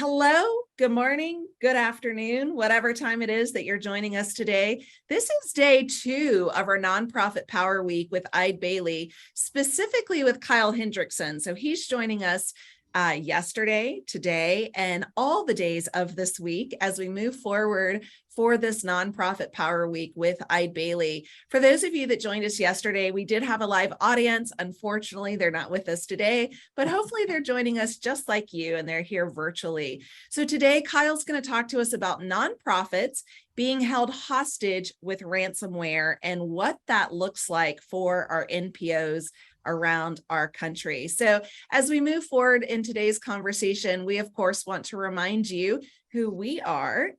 Hello, good morning, good afternoon, whatever time it is that you're joining us today. This is day 2 of our Nonprofit Power Week with Eide Bailly, specifically with Kyle Hendrickson. So he's joining us yesterday, today, and all the days of this week as we move forward for this Nonprofit Power Week with Eide Bailly. For those of you that joined us yesterday, we did have a live audience. Unfortunately, they're not with us today, but hopefully they're joining us just like you and they're here virtually. So today, Kyle's going to talk to us about nonprofits being held hostage with ransomware and what that looks like for our NPOs around our country. So as we move forward in today's conversation, we of course want to remind you who we are.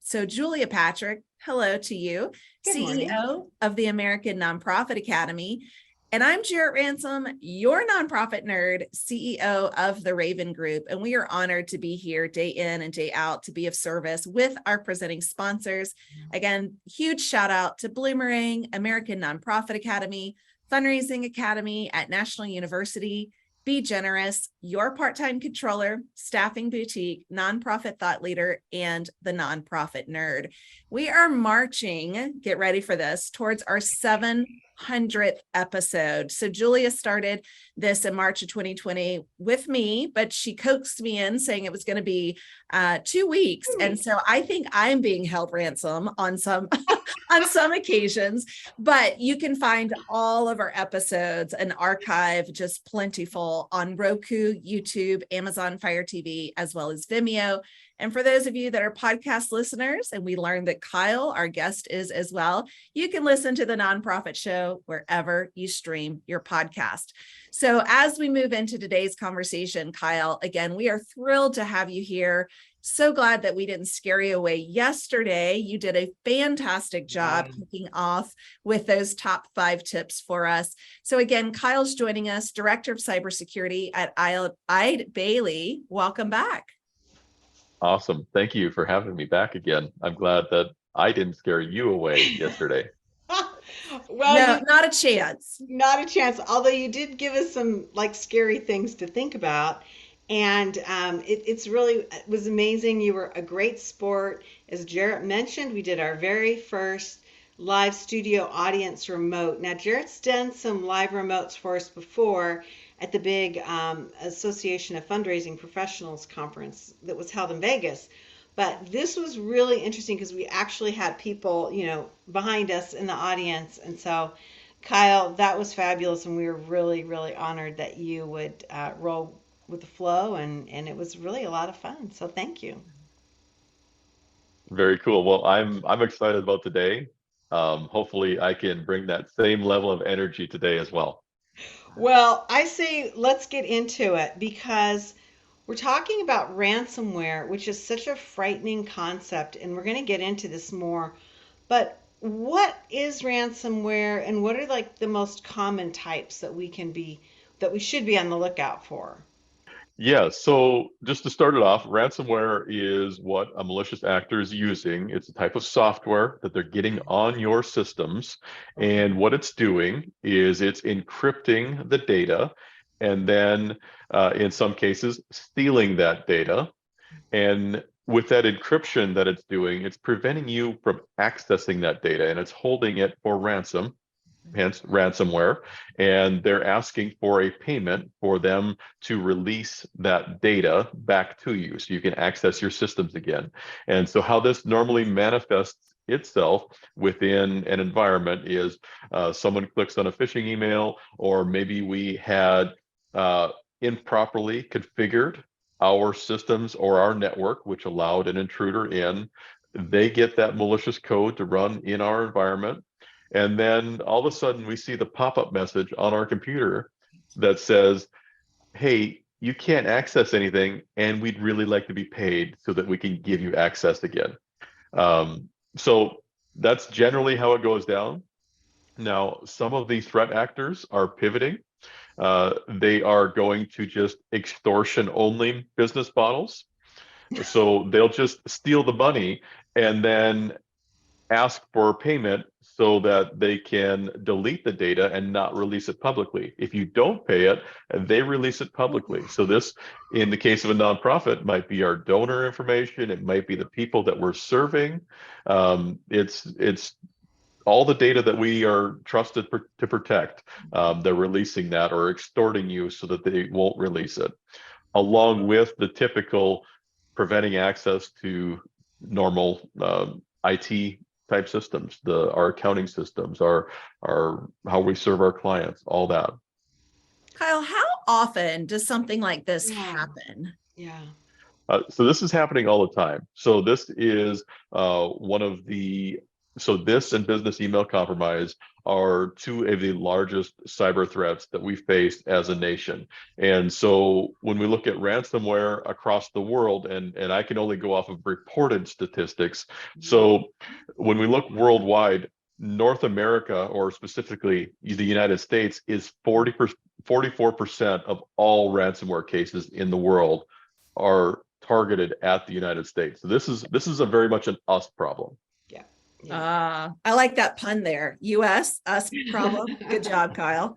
So Julia Patrick, hello to you, Good CEO morning. of the American Nonprofit Academy. And I'm Jarrett Ransom, your nonprofit nerd, CEO of the Raven Group. And we are honored to be here day in and day out to be of service with our presenting sponsors. Again, huge shout out to Bloomerang, American Nonprofit Academy, Fundraising Academy at National University, Be Generous, Your Part-Time Controller, Staffing Boutique, Nonprofit Thought Leader, and the Nonprofit Nerd. We are marching, get ready for this, towards our 700th episode. So Julia started this in March of 2020 with me, but she coaxed me in saying it was going to be 2 weeks. And so I think I'm being held ransom on some on some occasions, but you can find all of our episodes and archive just plentiful on Roku, YouTube, Amazon Fire TV, as well as Vimeo. And for those of you that are podcast listeners, and we learned that Kyle, our guest, is as well, you can listen to the Nonprofit Show wherever you stream your podcast. So as we move into today's conversation, Kyle, again, we are thrilled to have you here. So glad that we didn't scare you away yesterday. You did a fantastic job kicking off with those top 5 tips for us. So again, Kyle's joining us, Director of Cybersecurity at Eide Bailly. Welcome back. Awesome. Thank you for having me back again. I'm glad that I didn't scare you away yesterday. No, not a chance. Not a chance. Although you did give us some scary things to think about, and it was amazing. You were a great sport. As Jarrett mentioned, we did our very first live studio audience remote. Now Jarrett's done some live remotes for us before at the big Association of Fundraising Professionals conference that was held in Vegas. But this was really interesting because we actually had people, behind us in the audience. And so, Kyle, that was fabulous. And we were really, really honored that you would roll with the flow. And it was really a lot of fun. So thank you. Very cool. Well, I'm excited about today. Hopefully I can bring that same level of energy today as well. Well, I say let's get into it because we're talking about ransomware, which is such a frightening concept, and we're going to get into this more. But what is ransomware, and what are the most common types that we should be on the lookout for? Yeah, so just to start it off, ransomware is what a malicious actor is using. It's a type of software that they're getting on your systems. Okay. And what it's doing is it's encrypting the data and then in some cases stealing that data. And with that encryption that it's doing, it's preventing you from accessing that data and it's holding it for ransom, hence ransomware. And they're asking for a payment for them to release that data back to you so you can access your systems again. And so how this normally manifests itself within an environment is someone clicks on a phishing email, or maybe we had improperly configured our systems or our network, which allowed an intruder in. They get that malicious code to run in our environment. And then all of a sudden we see the pop-up message on our computer that says, hey, you can't access anything and we'd really like to be paid so that we can give you access again. So that's generally how it goes down. Now, some of the threat actors are pivoting. They are going to just extortion only business models. So they'll just steal the money and then ask for payment so that they can delete the data and not release it publicly. If you don't pay it, they release it publicly. So this, in the case of a nonprofit, might be our donor information. It might be the people that we're serving. It's all the data that we are trusted to protect. They're releasing that or extorting you so that they won't release it, along with the typical preventing access to normal IT type systems, our accounting systems, our how we serve our clients, all that. Kyle, how often does something like this Yeah. happen? Yeah. So this is happening all the time. So this is one of the, so this and business email compromise are two of the largest cyber threats that we face as a nation. And so when we look at ransomware across the world, and I can only go off of reported statistics. So when we look worldwide, North America, or specifically the United States, is 44% of all ransomware cases in the world are targeted at the United States. So this is a very much an us problem. Yeah. I like that pun there. US, us problem. Good job, Kyle.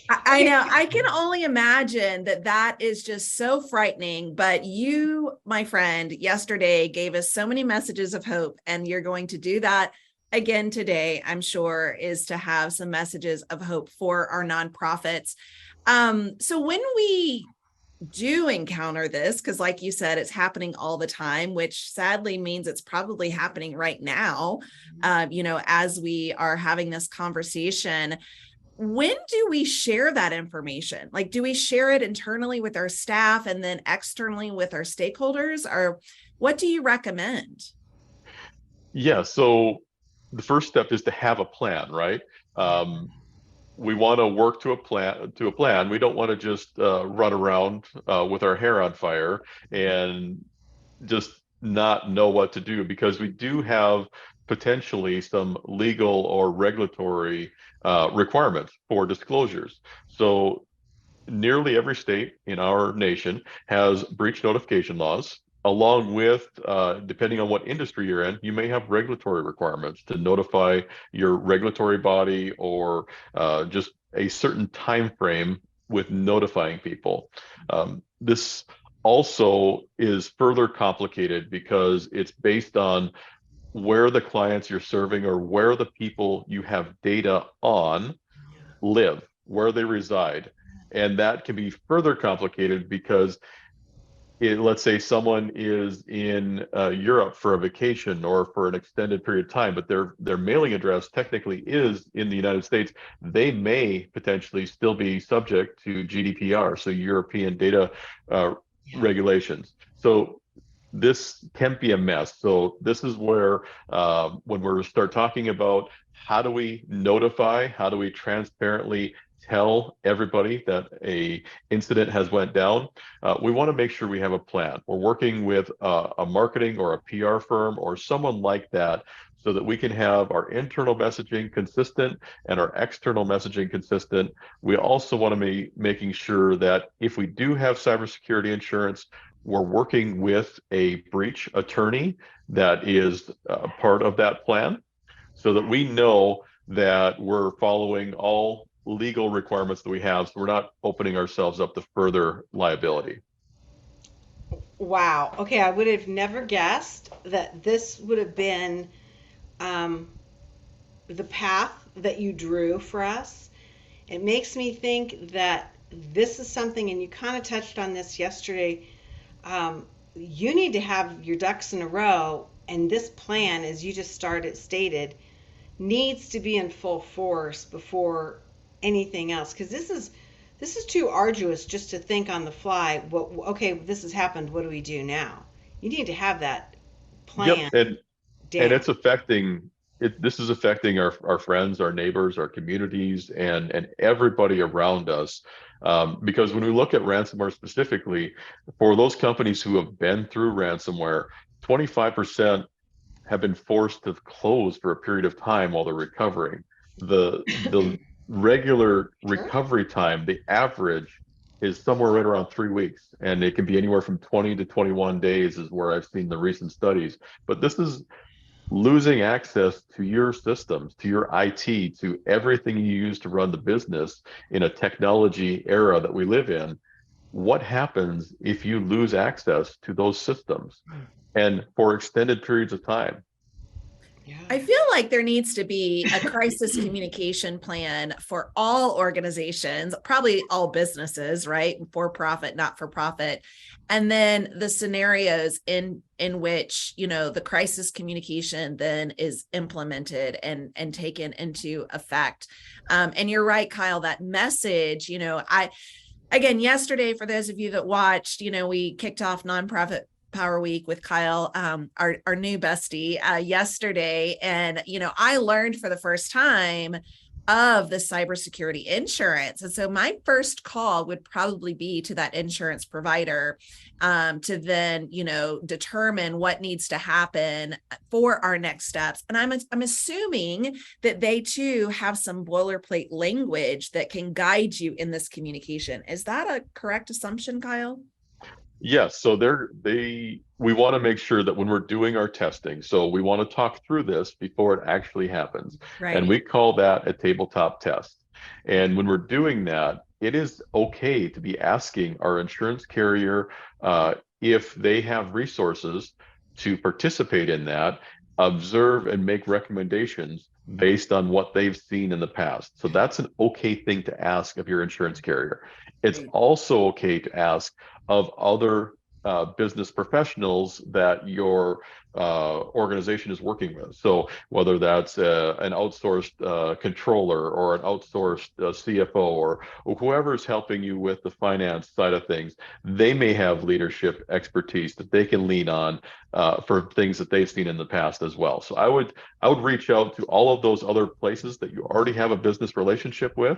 I know. I can only imagine that is just so frightening. But you, my friend, yesterday gave us so many messages of hope, and you're going to do that again today, I'm sure, is to have some messages of hope for our nonprofits. So when we do encounter this, because like you said, it's happening all the time, which sadly means it's probably happening right now, as we are having this conversation. When do we share that information? Like, do we share it internally with our staff and then externally with our stakeholders, or what do you recommend? Yeah, so the first step is to have a plan, right? We want to work to a plan. We don't want to just run around with our hair on fire and just not know what to do, because we do have potentially some legal or regulatory requirements for disclosures. So nearly every state in our nation has breach notification laws, along with, depending on what industry you're in, you may have regulatory requirements to notify your regulatory body, or just a certain time frame with notifying people. This also is further complicated because it's based on where the clients you're serving or where the people you have data on live, where they reside. And that can be further complicated because let's say someone is in Europe for a vacation or for an extended period of time, but their mailing address technically is in the United States. They may potentially still be subject to GDPR, so European data regulations. So this can be a mess. So this is where when we start talking about how do we notify, how do we transparently tell everybody that a incident has went down, we want to make sure we have a plan. We're working with a marketing or a PR firm or someone like that, so that we can have our internal messaging consistent and our external messaging consistent. We also want to be making sure that if we do have cybersecurity insurance, we're working with a breach attorney that is part of that plan, so that we know that we're following all legal requirements that we have, so we're not opening ourselves up to further liability. Wow. Okay, I would have never guessed that this would have been the path that you drew for us. It makes me think that this is something, and you kind of touched on this yesterday. You need to have your ducks in a row, and this plan, as you just stated, needs to be in full force before anything else, because this is too arduous just to think on the fly. What? Okay, this has happened. What do we do now? You need to have that plan. Yep, and down. it's affecting it. This is affecting our friends, our neighbors, our communities, and everybody around us. Because when we look at ransomware specifically, for those companies who have been through ransomware, 25% have been forced to close for a period of time while they're recovering. The regular recovery time, the average, is somewhere right around 3 weeks, and it can be anywhere from 20 to 21 days is where I've seen the recent studies. But this is losing access to your systems, to your IT, to everything you use to run the business in a technology era that we live in, what happens if you lose access to those systems and for extended periods of time? Yeah. I feel like there needs to be a crisis communication plan for all organizations, probably all businesses, right? For profit, not for profit. And then the scenarios in which, the crisis communication then is implemented and taken into effect. And you're right, Kyle, that message, again, yesterday, for those of you that watched, we kicked off Nonprofit Power Week with Kyle, our new bestie, yesterday. And, I learned for the first time of the cybersecurity insurance. And so my first call would probably be to that insurance provider, to then, determine what needs to happen for our next steps. And I'm assuming that they too have some boilerplate language that can guide you in this communication. Is that a correct assumption, Kyle? Yes, so we want to make sure that when we're doing our testing, so we want to talk through this before it actually happens. And Right. we call that a tabletop test. And when we're doing that, it is okay to be asking our insurance carrier if they have resources to participate in that, observe and make recommendations based on what they've seen in the past. So that's an okay thing to ask of your insurance carrier. It's Right. also okay to ask of other business professionals that your organization is working with. So whether that's an outsourced controller or an outsourced CFO or whoever's helping you with the finance side of things, they may have leadership expertise that they can lean on for things that they've seen in the past as well. So I would reach out to all of those other places that you already have a business relationship with,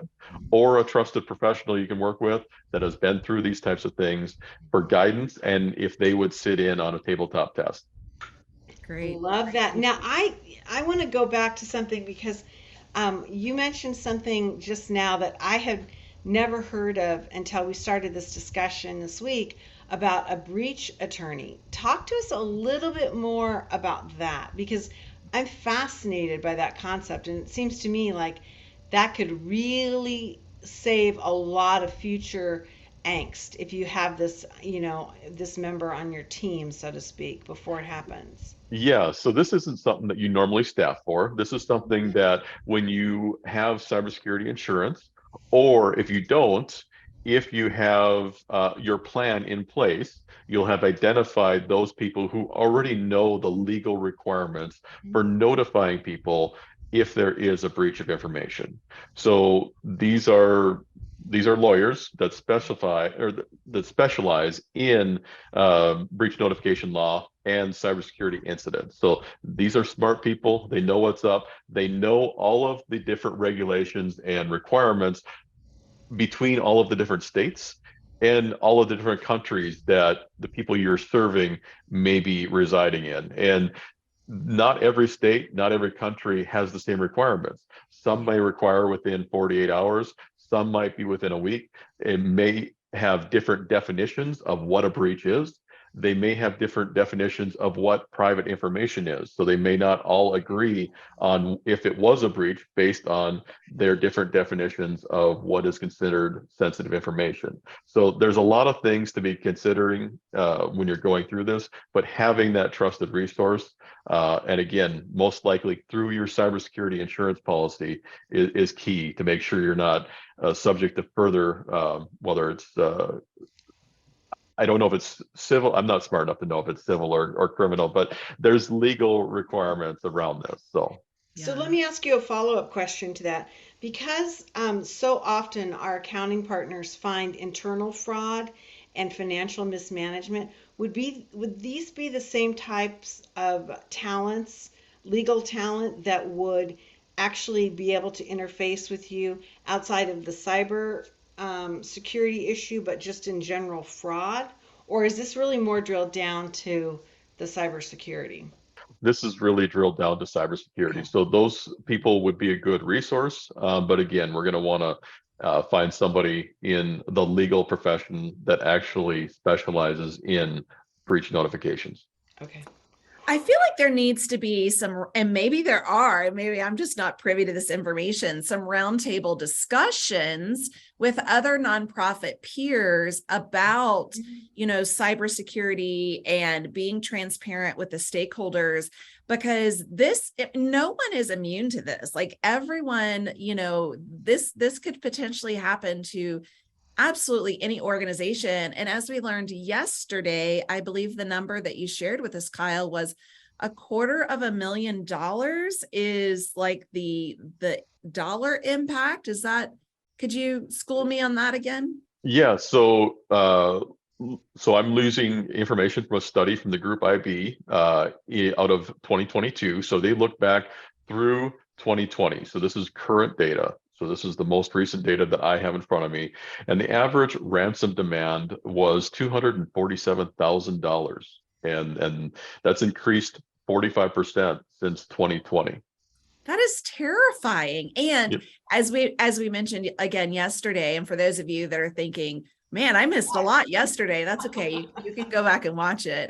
or a trusted professional you can work with that has been through these types of things for guidance, and if they would sit in on a tabletop test. Great. Love that. Now, I want to go back to something because you mentioned something just now that I had never heard of until we started this discussion this week about a breach attorney. Talk to us a little bit more about that because I'm fascinated by that concept, and it seems to me like that could really save a lot of future angst if you have this, this member on your team, so to speak, before it happens. Yeah, so this isn't something that you normally staff for. This is something Mhm. that when you have cybersecurity insurance, or if you don't, if you have your plan in place, you'll have identified those people who already know the legal requirements for notifying people if there is a breach of information. So these are lawyers that specify or that specialize in breach notification law and cybersecurity incidents. So these are smart people. They know what's up. They know all of the different regulations and requirements between all of the different states and all of the different countries that the people you're serving may be residing in. And not every state, not every country has the same requirements. Some may require within 48 hours, some might be within a week. It may have different definitions of what a breach is. They may have different definitions of what private information is. So they may not all agree on if it was a breach based on their different definitions of what is considered sensitive information. So there's a lot of things to be considering when you're going through this, but having that trusted resource and again, most likely through your cybersecurity insurance policy is key to make sure you're not subject to further, whether it's, I don't know if it's civil, I'm not smart enough to know if it's civil or criminal, but there's legal requirements around this. So, So Yeah. let me ask you a follow-up question to that. Because so often our accounting partners find internal fraud and financial mismanagement, would these be the same types of talents, legal talent that would actually be able to interface with you outside of the cyber security issue, but just in general fraud? Or is this really more drilled down to the cybersecurity? this is really drilled down to Okay. cybersecurity. So those people would be a good resource. But again, we're going to want to find somebody in the legal profession that actually specializes in breach notifications. Okay. I feel like there needs to be some, and maybe there are, maybe I'm just not privy to this information, some roundtable discussions with other nonprofit peers about, cybersecurity and being transparent with the stakeholders, because no one is immune to this. Like everyone, this could potentially happen to absolutely any organization. And as we learned yesterday, I believe the number that you shared with us, Kyle, was $250,000 is like the dollar impact. Could you school me on that again? Yeah, so I'm losing information from a study from the group IB out of 2022. So they look back through 2020. So this is current data. So this is the most recent data that I have in front of me. And the average ransom demand was $247,000. And that's increased 45% since 2020. That is terrifying. And Yep. as we mentioned again yesterday, and for those of you that are thinking, man, I missed a lot yesterday, that's okay. You can go back and watch it.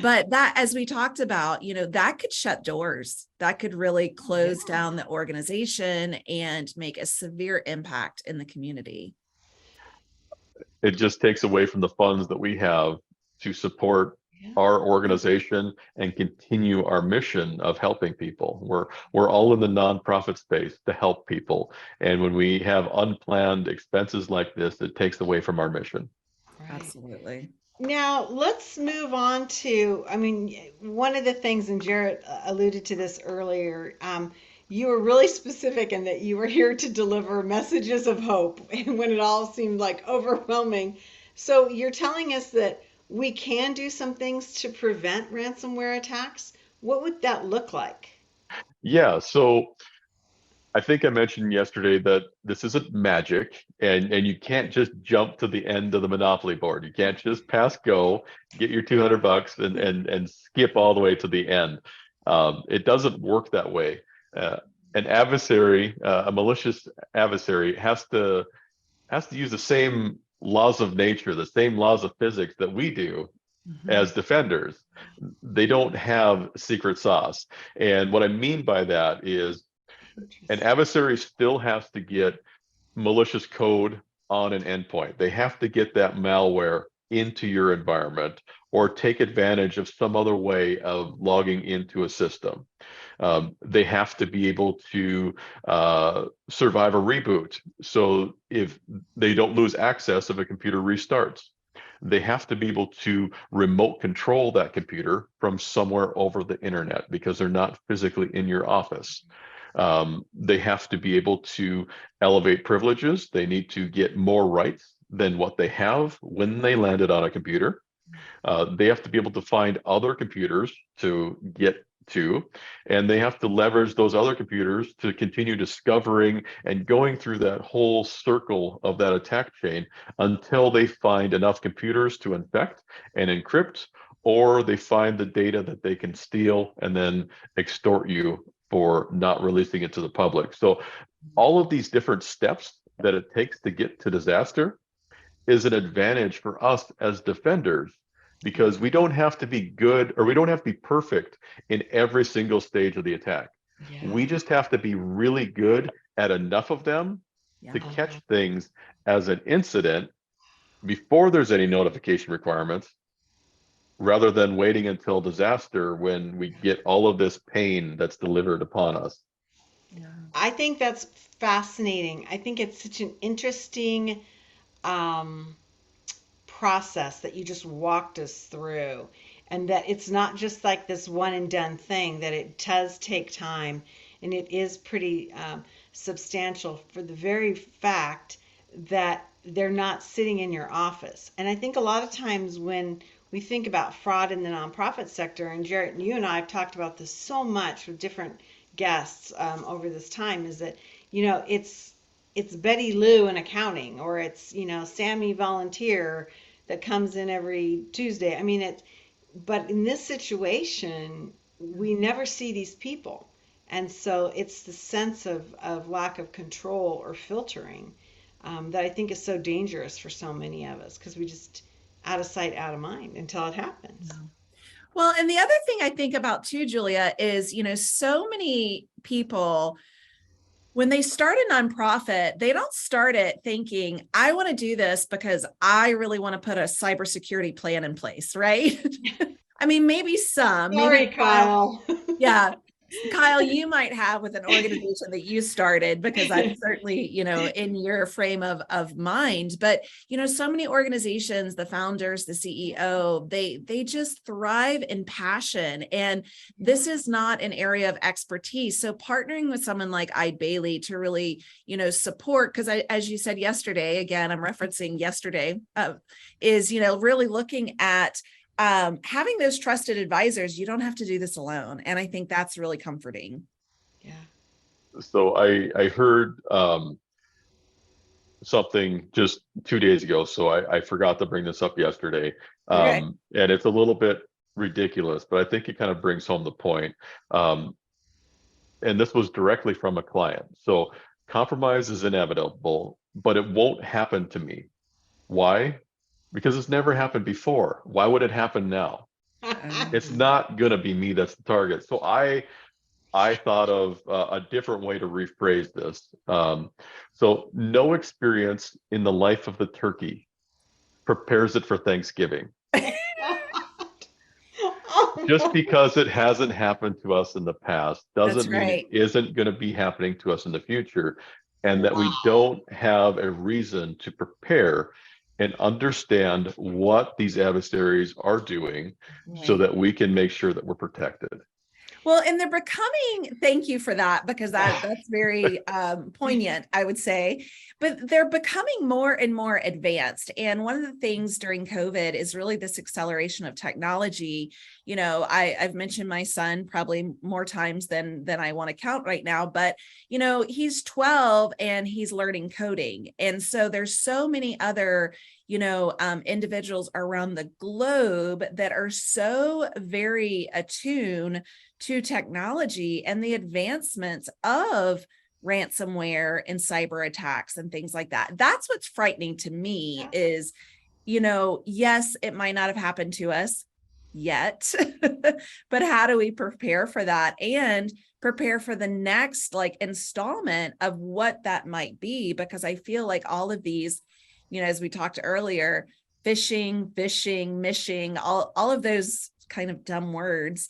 But that, as we talked about, that could shut doors. That could really close down the organization and make a severe impact in the community. It just takes away from the funds that we have to support our organization and continue our mission of helping people. We're all in the nonprofit space to help people. And when we have unplanned expenses like this, it takes away from our mission. Right. Absolutely. Now, let's move on to, one of the things, and Jarrett alluded to this earlier, you were really specific in that you were here to deliver messages of hope when it all seemed like overwhelming. So you're telling us that we can do some things to prevent ransomware attacks. What would that look like? Yeah, so I think I mentioned yesterday that this isn't magic, and you can't just jump to the end of the Monopoly board. You can't just pass go, get your $200 and skip all the way to the end. It doesn't work that way. Uh, an adversary, a malicious adversary, has to use the same laws of nature, the same laws of physics that we do as defenders. They don't have secret sauce. And what I mean by that is an adversary still has to get malicious code on an endpoint. They have to get that malware into your environment or take advantage of some other way of logging into a system. They have to be able to survive a reboot. So if they don't lose access if a computer restarts, they have to be able to remote control that computer from somewhere over the internet because they're not physically in your office. They have to be able to elevate privileges. They need to get more rights than what they have when they landed on a computer. They have to be able to find other computers to get to, and they have to leverage those other computers to continue discovering and going through that whole circle of that attack chain until they find enough computers to infect and encrypt, or they find the data that they can steal and then extort you for not releasing it to the public. So all of these different steps that it takes to get to disaster is an advantage for us as defenders because we don't have to be good or we don't have to be perfect in every single stage of the attack. Yeah. We just have to be really good at enough of them to catch things as an incident before there's any notification requirements, rather than waiting until disaster when we get all of this pain that's delivered upon us. Yeah. I think that's fascinating. I think it's such an interesting um, process that you just walked us through, and that it's not just like this one and done thing, that it does take time and it is pretty substantial for the very fact that they're not sitting in your office. And I think a lot of times when we think about fraud in the nonprofit sector, and Jarrett, you and I have talked about this so much with different guests over this time, is that it's Betty Lou in accounting, or it's Sammy volunteer that comes in every Tuesday. But in this situation, we never see these people, and so it's the sense of lack of control or filtering that I think is so dangerous for so many of us, because we just out of sight, out of mind until it happens. Well, and the other thing I think about too, Julia, is, so many people, when they start a nonprofit, they don't start it thinking, I want to do this because I really want to put a cybersecurity plan in place, right? I mean, maybe some, Sorry, maybe Kyle. yeah. Kyle, you might have with an organization that you started, because I'm certainly, in your frame of mind. But, so many organizations, the founders, the CEO, they just thrive in passion. And this is not an area of expertise. So partnering with someone like Eide Bailly to really, support, because as you said yesterday, again, I'm referencing yesterday, is, really looking at having those trusted advisors. You don't have to do this alone. And I think that's really comforting. Yeah. So I heard something just 2 days ago, so I forgot to bring this up yesterday. Okay. And it's a little bit ridiculous, but I think it kind of brings home the point. Um, and this was directly from a client. So compromise is inevitable, but it won't happen to me. Why? Because it's never happened before. Why would it happen now? It's not going to be me that's the target. So I thought of a different way to rephrase this. So no experience in the life of the turkey prepares it for Thanksgiving. Oh, Just no. because it hasn't happened to us in the past That's doesn't mean it right. isn't going to be happening to us in the future, and that we Wow. don't have a reason to prepare and understand what these adversaries are doing so Right. that we can make sure that we're protected. Well, and they're becoming, thank you for that, because that's very poignant, I would say, but they're becoming more and more advanced. And one of the things during COVID is really this acceleration of technology. I've mentioned my son probably more times than I want to count right now, but he's 12 and he's learning coding. And so there's so many other individuals around the globe that are so very attuned to technology and the advancements of ransomware and cyber attacks and things like that. That's what's frightening to me is, yes, it might not have happened to us yet, but how do we prepare for that and prepare for the next installment of what that might be? Because I feel like all of these, as we talked earlier, phishing, mishing, all of those kind of dumb words,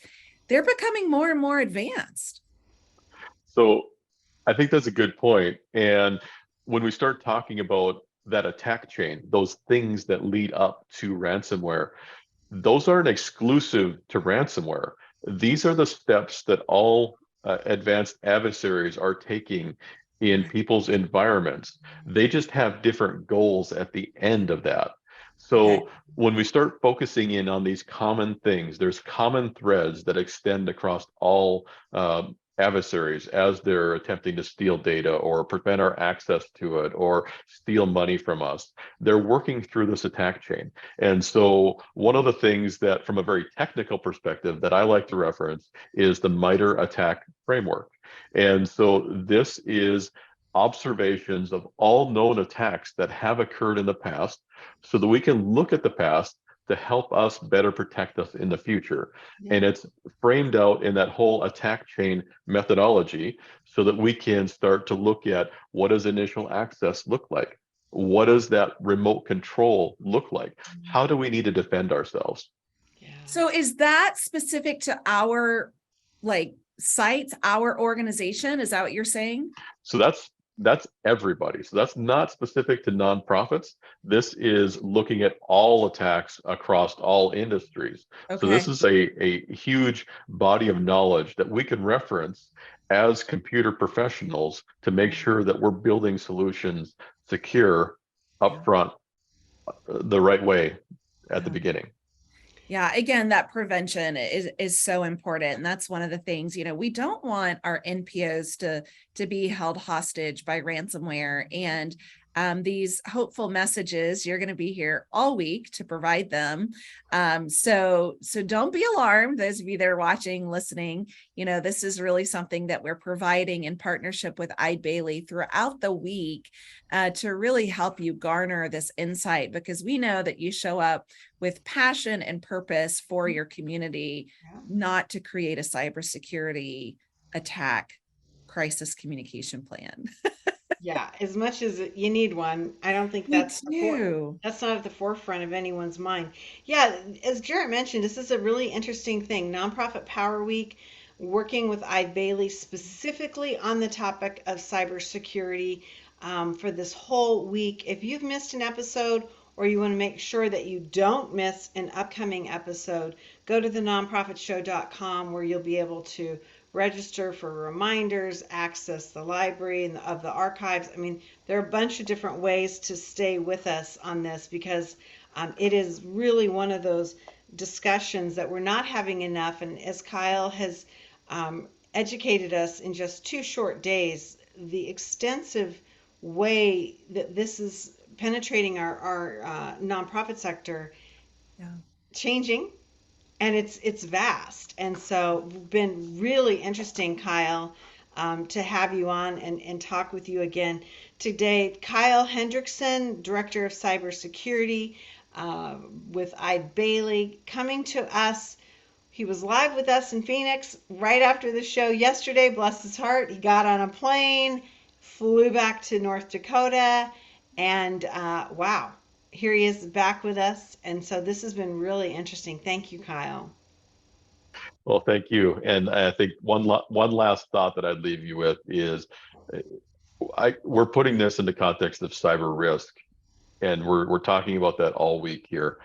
they're becoming more and more advanced. So I think that's a good point. And when we start talking about that attack chain, those things that lead up to ransomware, those aren't exclusive to ransomware. These are the steps that all advanced adversaries are taking in people's environments. They just have different goals at the end of that. Okay. So when we start focusing in on these common things, there's common threads that extend across all adversaries as they're attempting to steal data or prevent our access to it or steal money from us. They're working through this attack chain. And so one of the things that, from a very technical perspective, that I like to reference is the MITRE ATT&CK framework. And so this is observations of all known attacks that have occurred in the past so that we can look at the past to help us better protect us in the future. Yeah. And it's framed out in that whole attack chain methodology so that we can start to look at what does initial access look like? What does that remote control look like? How do we need to defend ourselves? Yeah. So is that specific to our sites, our organization? Is that what you're saying? So that's everybody. So that's not specific to nonprofits. This is looking at all attacks across all industries. So this Okay. is a huge body of knowledge that we can reference as computer professionals to make sure that we're building solutions secure upfront the right way at the Yeah. beginning. Yeah, again, that prevention is so important. And that's one of the things, we don't want our NPOs to be held hostage by ransomware. And these hopeful messages. You're going to be here all week to provide them. So don't be alarmed, those of you that are watching, listening. This is really something that we're providing in partnership with Eide Bailly throughout the week to really help you garner this insight, because we know that you show up with passion and purpose for your community, not to create a cybersecurity attack crisis communication plan. Yeah, as much as you need one, I don't think Me that's too. that's not at the forefront of anyone's mind. Yeah, as Jarrett mentioned, this is a really interesting thing. Nonprofit Power Week, working with Eide Bailly specifically on the topic of cybersecurity for this whole week. If you've missed an episode, or you want to make sure that you don't miss an upcoming episode, go to thenonprofitshow.com, where you'll be able to register for reminders, access the library and of the archives. I mean, there are a bunch of different ways to stay with us on this, because it is really one of those discussions that we're not having enough. And as Kyle has educated us in just 2 short days, the extensive way that this is penetrating our nonprofit sector, Yeah. changing, and it's vast. And so been really interesting, Kyle, to have you on and talk with you again today. Kyle Hendrickson, Director of Cybersecurity with Eide Bailly, coming to us. He was live with us in Phoenix right after the show yesterday. Bless his heart. He got on a plane, flew back to North Dakota, and wow, here he is back with us. And so this has been really interesting. Thank you, Kyle. Well, thank you. And I think one last thought that I'd leave you with is we're putting this in the context of cyber risk, and we're talking about that all week here.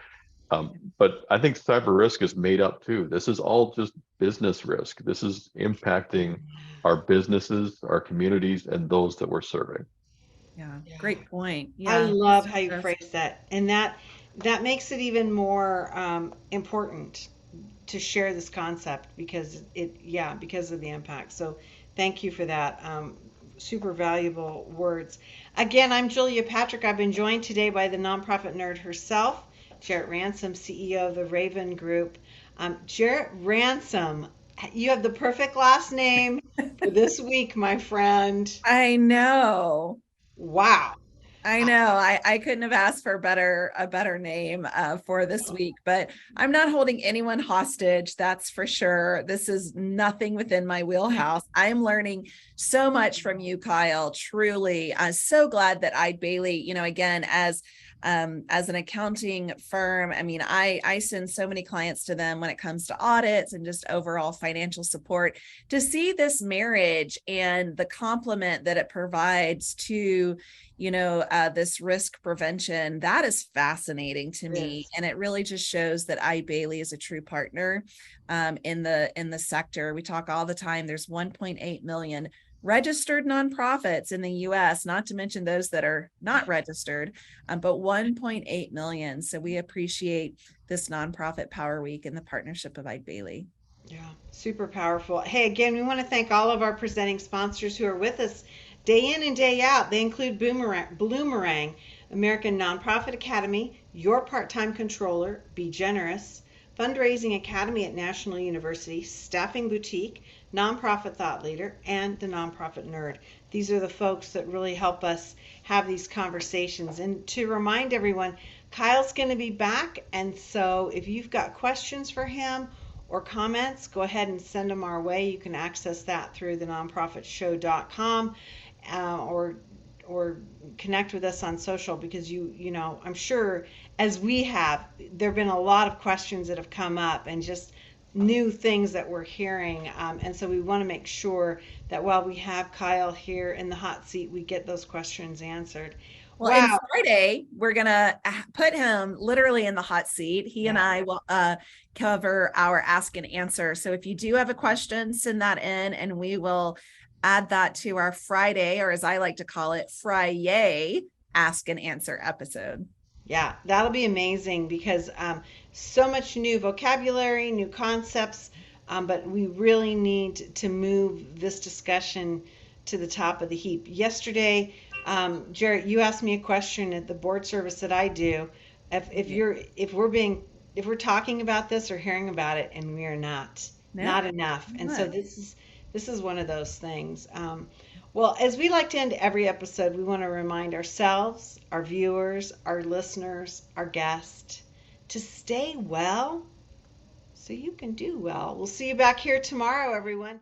But I think cyber risk is made up too. This is all just business risk. This is impacting our businesses, our communities, and those that we're serving. Yeah. Great point. I Yeah. love how you phrase that, and that makes it even more important to share this concept, because because of the impact. So thank you for that. Super valuable words. Again, I'm Julia Patrick. I've been joined today by the nonprofit nerd herself, Jarrett Ransom, CEO of the Raven Group. Jarrett Ransom, you have the perfect last name for this week, my friend. I know. Wow. I know. I couldn't have asked for a better name for this week, but I'm not holding anyone hostage. That's for sure. This is nothing within my wheelhouse. I'm learning so much from you, Kyle. Truly, I'm so glad that Eide Bailly, again, as an accounting firm, I mean, I send so many clients to them when it comes to audits and just overall financial support. To see this marriage and the complement that it provides to this risk prevention, that is fascinating to me. And it really just shows that Eide Bailly is a true partner in the sector. We talk all the time. There's 1.8 million registered nonprofits in the US, not to mention those that are not registered, but 1.8 million. So we appreciate this Nonprofit Power Week and the partnership of Eide Bailly. Yeah, super powerful. Hey, again, we want to thank all of our presenting sponsors who are with us day in and day out. They include Bloomerang, American Nonprofit Academy, Your Part-Time Controller, Be Generous, Fundraising Academy at National University, Staffing Boutique, Nonprofit Thought Leader, and the Nonprofit Nerd. These are the folks that really help us have these conversations. And to remind everyone, Kyle's going to be back, and so if you've got questions for him or comments, go ahead and send them our way. You can access that through thenonprofitshow.com or connect with us on social, because I'm sure, as we have, there have been a lot of questions that have come up and just new things that we're hearing. And so we want to make sure that while we have Kyle here in the hot seat, we get those questions answered. Well, and Friday, we're going to put him literally in the hot seat. He and I will cover our ask and answer. So if you do have a question, send that in and we will add that to our Friday, or as I like to call it, Fry-yay ask and answer episode. Yeah, that'll be amazing, because so much new vocabulary, new concepts, but we really need to move this discussion to the top of the heap. Yesterday, Jarrett, you asked me a question at the board service that I do. If we're talking about this or hearing about it and we are No, not enough. And so not. this is one of those things. Well, as we like to end every episode, we want to remind ourselves, our viewers, our listeners, our guests to stay well so you can do well. We'll see you back here tomorrow, everyone.